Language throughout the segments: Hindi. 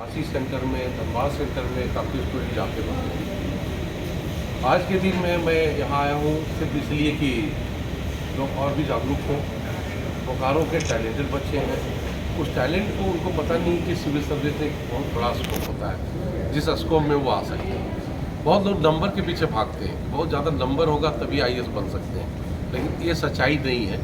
रांची सेंटर में, धनबाद सेंटर में काफ़ी स्टूडेंट जाते रहते हैं। आज के दिन में मैं यहाँ आया हूँ सिर्फ इसलिए कि लोग और भी जागरूक हों। बोकारो के टैलेंटेड बच्चे हैं, उस टैलेंट को उनको पता नहीं कि सिविल सर्विस एक बहुत बड़ा स्कोप होता है, जिस स्कोप में वो आ सकते हैं। बहुत लोग नंबर के पीछे भागते हैं, बहुत ज़्यादा नंबर होगा तभी आईएएस बन सकते हैं, लेकिन ये सच्चाई नहीं है।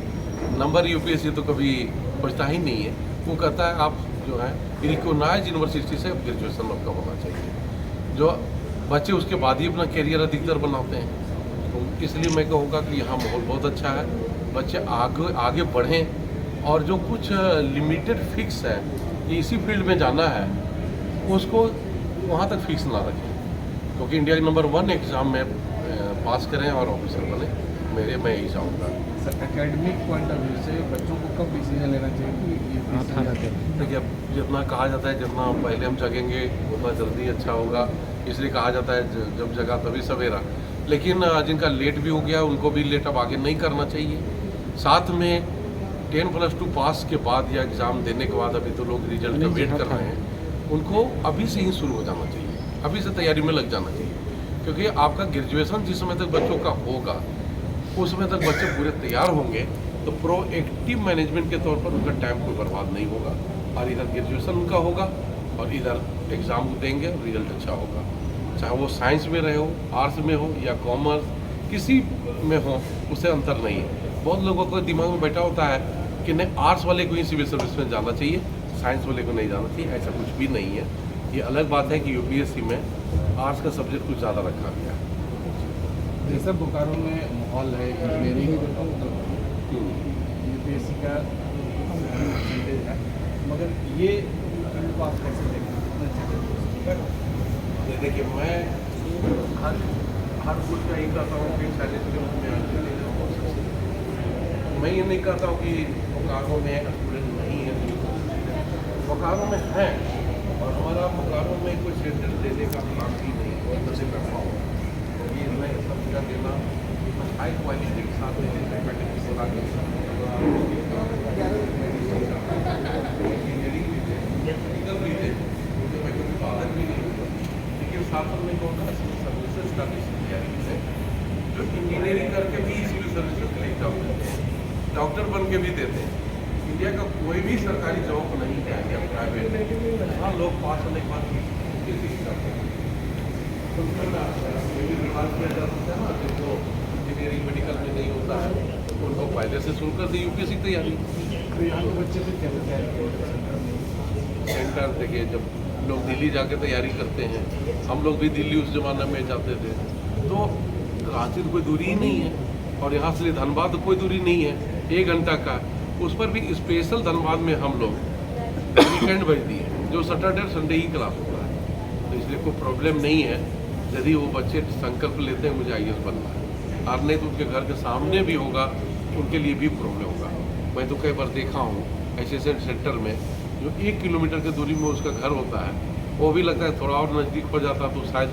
नंबर यूपीएससी तो कभी खोजता ही नहीं है। वो कहता है आप जो है रिकॉग्नाइज यूनिवर्सिटी से ग्रेजुएशन आपका होना चाहिए। जो बच्चे उसके बाद ही अपना करियर अधिकतर बनाते हैं। तो इसलिए मैं कहूँगा कि यहाँ माहौल बहुत अच्छा है, बच्चे आगे बढ़ें और जो कुछ लिमिटेड फिक्स है कि इसी फील्ड में जाना है उसको वहाँ तक फिक्स ना रखें, क्योंकि इंडिया के नंबर 1 एग्ज़ाम में पास करें और ऑफिसर बने। मैं यही चाहूँगा। Sir academic point of view से बच्चों को कब डिसीजन लेना चाहिए कि देखिए, जितना कहा जाता है जितना पहले हम जगेंगे उतना जल्दी अच्छा होगा, इसलिए कहा जाता है जब जगा तभी सवेरा। लेकिन जिनका लेट भी हो गया उनको भी लेट अब आगे नहीं करना चाहिए। साथ में 10+2 पास के बाद या एग्ज़ाम देने के बाद अभी तो लोग रिजल्ट का वेट कर रहे हैं, उनको अभी से ही शुरू हो जाना चाहिए, अभी से तैयारी में लग जाना चाहिए। क्योंकि आपका ग्रेजुएशन जिस समय तक बच्चों का होगा उस समय तक बच्चे पूरे तैयार होंगे तो प्रोएक्टिव मैनेजमेंट के तौर पर उनका टाइम कोई बर्बाद नहीं होगा, और इधर ग्रेजुएशन उनका होगा और इधर एग्ज़ाम देंगे, रिजल्ट अच्छा होगा। चाहे वो साइंस में रहे हो, आर्ट्स में हो या कॉमर्स, किसी में हो, उससे अंतर नहीं है। बहुत लोगों को दिमाग में बैठा होता है कि नहीं आर्ट्स वाले को ही सिविल सर्विस में जाना चाहिए, साइंस वाले को नहीं जाना चाहिए। ऐसा कुछ भी नहीं है। ये अलग बात है कि यूपीएससी में आर्ट्स का सब्जेक्ट कुछ ज़्यादा रखा गया है। जैसा बोकारो में माहौल है इंजीनियरिंग यूपीएससी का परसेंटेज है, मगर ये फील्ड को आप कैसे देखें? देखिए, मैं हर कुछ का यही कहता हूँ कि मैं ये नहीं कहता हूँ कि बोकारो में स्टूडेंट नहीं है, बोकारो में हैं, और हमारा बोकारो में कोई सेंटर देने का प्लान भी नहीं है। जैसे बैठा हूँ ये मैं सब जगह देना हाई क्वालिटी के साथ देने का पैकेज बोला इंजीनियरिंग भी थे, टेक्निकल भी थे, तो मैं कोई बाधक भी नहीं हूँ। लेकिन साथ में कहूँगा सिविल सर्विसेज का भी तैयारी है, जो इंजीनियरिंग करके भी सिविल सर्विसेज के लिए एग्जाम देते हैं, डॉक्टर बन के भी देते हैं। इंडिया का कोई भी सरकारी जॉब नहीं है या प्राइवेट, हाँ लोग पास होने के बाद करते हैं किया जा सकता है ना, जिनको इंजीनियरिंग मेडिकल में नहीं होता है उनको पहले से शुरू कर दी यूपीएससी तैयारी। तो यहाँ के बच्चे से क्या तैयारी सेंटर देखिए, जब लोग दिल्ली जाके तैयारी करते हैं, हम लोग भी दिल्ली उस जमाने में जाते थे, तो रांची तो कोई दूरी ही नहीं है, और यहाँ से धनबाद तो कोई दूरी नहीं है, 1 घंटा का। उस पर भी स्पेशल धनबाद में हम लोग वीकेंड भेज दिए, जो सैटरडे और संडे ही क्लास होता है। तो इसलिए कोई प्रॉब्लम नहीं है यदि वो बच्चे संकल्प लेते हैं मुझे आईएएस बनना है, और नहीं तो उनके घर के सामने भी होगा उनके लिए भी प्रॉब्लम होगा। मैं तो कई बार देखा हूँ ऐसे सेंटर में जो 1 किलोमीटर की दूरी में उसका घर होता है, वो भी लगता है थोड़ा और नज़दीक हो जाता तो शायद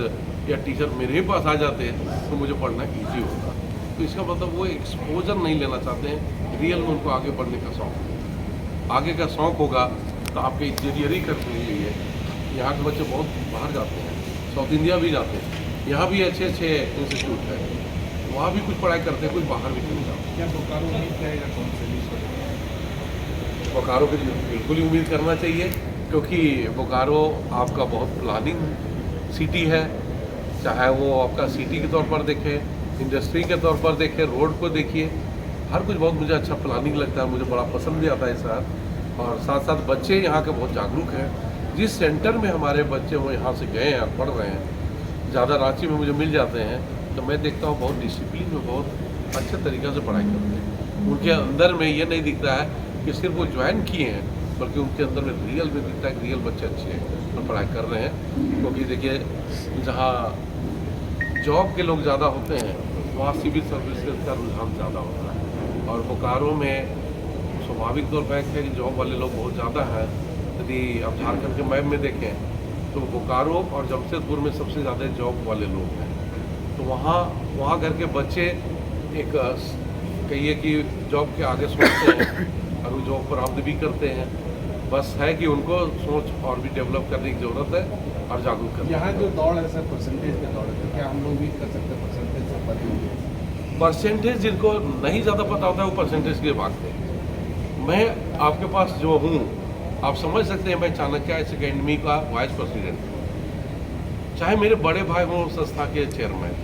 या टीचर मेरे पास आ जाते तो मुझे पढ़ना ईजी होता। तो इसका मतलब वो एक्सपोजर नहीं लेना चाहते हैं, रियल में उनको आगे बढ़ने का शौक है। आगे का शौक होगा तो आपके इंजीनियरिंग करने के लिए यहाँ के बच्चे बहुत बाहर जाते हैं, साउथ इंडिया भी जाते हैं, यहाँ भी अच्छे इंस्टीट्यूट है, वहाँ भी कुछ पढ़ाई करते हैं, कुछ बाहर भी चले जाते हैं। क्या बोकारो नहीं करेगा कौन से बोकारो की बिल्कुल ही उम्मीद करना चाहिए, क्योंकि बोकारो आपका बहुत प्लानिंग सिटी है। चाहे वो आपका सिटी के तौर पर देखें, इंडस्ट्री के तौर पर देखें, रोड को देखिए, हर कुछ बहुत मुझे अच्छा प्लानिंग लगता है, मुझे बड़ा पसंद भी आता है शहर। और साथ साथ बच्चे यहाँ के बहुत जागरूक हैं। जिस सेंटर में हमारे बच्चे वो यहाँ से गए हैं और पढ़ रहे हैं, ज़्यादा रांची में मुझे मिल जाते हैं, तो मैं देखता हूँ बहुत डिसिप्लिन में बहुत अच्छे तरीक़े से पढ़ाई करते हैं। उनके अंदर में ये नहीं दिखता है कि सिर्फ वो ज्वाइन किए हैं, बल्कि उनके अंदर में रियल में दिखता है कि रियल बच्चे अच्छे हैं और पढ़ाई कर रहे हैं। क्योंकि देखिए, जहाँ जॉब के लोग ज़्यादा होते हैं वहाँ सिविल सर्विसेज का रुझान ज़्यादा होता है, और बोकारो में स्वाभाविक तौर पर है कि जॉब वाले लोग बहुत ज़्यादा हैं। यदि आप झारखंड के मैप में देखें तो बोकारो और जमशेदपुर में सबसे ज़्यादा जॉब वाले लोग हैं। तो वहाँ घर के बच्चे एक कहिए कि जॉब के आगे सोचते हैं और वो जॉब प्राप्त भी करते हैं। बस है कि उनको सोच और भी डेवलप करने की ज़रूरत है और जागरूक करना। यहाँ जो दौड़ है सर परसेंटेज पे दौड़ है, तो क्या हम लोग भी कर सकते हैं परसेंटेज से परे होंगे? परसेंटेज जिनको नहीं ज़्यादा पता होता है वो परसेंटेज के लिए भागते हैं। मैं आपके पास जो हूँ, आप समझ सकते हैं, मैं चाणक्य इस अकेडमी का वाइस प्रेसिडेंट हूँ। चाहे मेरे बड़े भाई हों संस्था के चेयरमैन,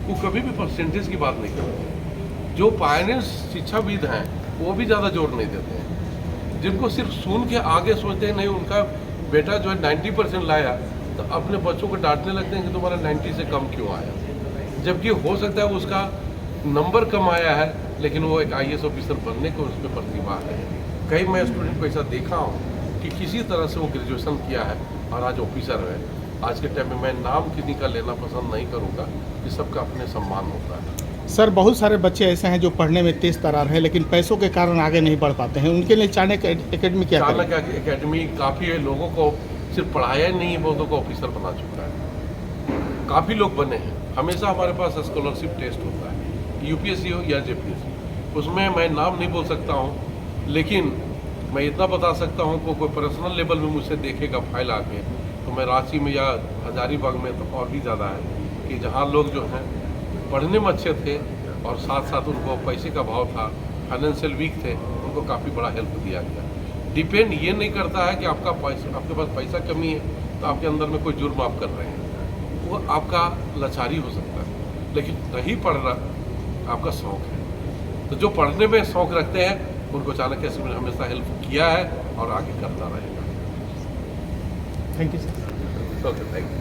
वो कभी भी परसेंटेज की बात नहीं करते। जो पायनियर शिक्षाविद हैं वो भी ज़्यादा जोर नहीं देते हैं। जिनको सिर्फ सुन के आगे सोचते हैं नहीं उनका बेटा जो है 90% लाया, तो अपने बच्चों को डांटने लगते हैं कि तुम्हारा 90 से कम क्यों आया, जबकि हो सकता है उसका नंबर कम आया है लेकिन वो एक IAS ऑफिसर बनने को उसमें प्रतिभा है। कई मैं स्टूडेंट को ऐसा देखा हूँ कि किसी तरह से वो ग्रेजुएशन किया है और आज ऑफिसर है। आज के टाइम में मैं नाम किसी का लेना पसंद नहीं करूँगा, कि सबका अपने सम्मान होता है। सर बहुत सारे बच्चे ऐसे हैं जो पढ़ने में तेज तरार है लेकिन पैसों के कारण आगे नहीं बढ़ पाते हैं, उनके लिए चाणक्य एकेडमी क्या करें? चाणक्य एकेडमी काफ़ी लोगों को सिर्फ पढ़ाया ही नहीं, बहुतों को ऑफिसर बना चुका है। काफ़ी लोग बने हैं। हमेशा हमारे पास स्कॉलरशिप टेस्ट होता है, UPSC हो या JPSC। उसमें मैं नाम नहीं बोल सकता हूँ, लेकिन मैं इतना बता सकता हूँ को कोई पर्सनल लेवल में मुझसे देखेगा फाइल आके, तो मैं रांची में या हजारीबाग में तो और भी ज़्यादा है कि जहाँ लोग जो हैं पढ़ने में अच्छे थे और साथ साथ उनको पैसे का भाव था, फाइनेंशियल वीक थे, उनको काफ़ी बड़ा हेल्प दिया गया। डिपेंड ये नहीं करता है कि आपके पास पैसा कमी है तो आपके अंदर में कोई जुर्म आप कर रहे हैं, वो आपका लाचारी हो सकता है, लेकिन नहीं पढ़ना आपका शौक़ है। तो जो पढ़ने में शौक़ रखते हैं उनको चाणक्य ने हमेशा हेल्प किया है और आगे करता रहेगा। Thank you sir. Okay, thank you.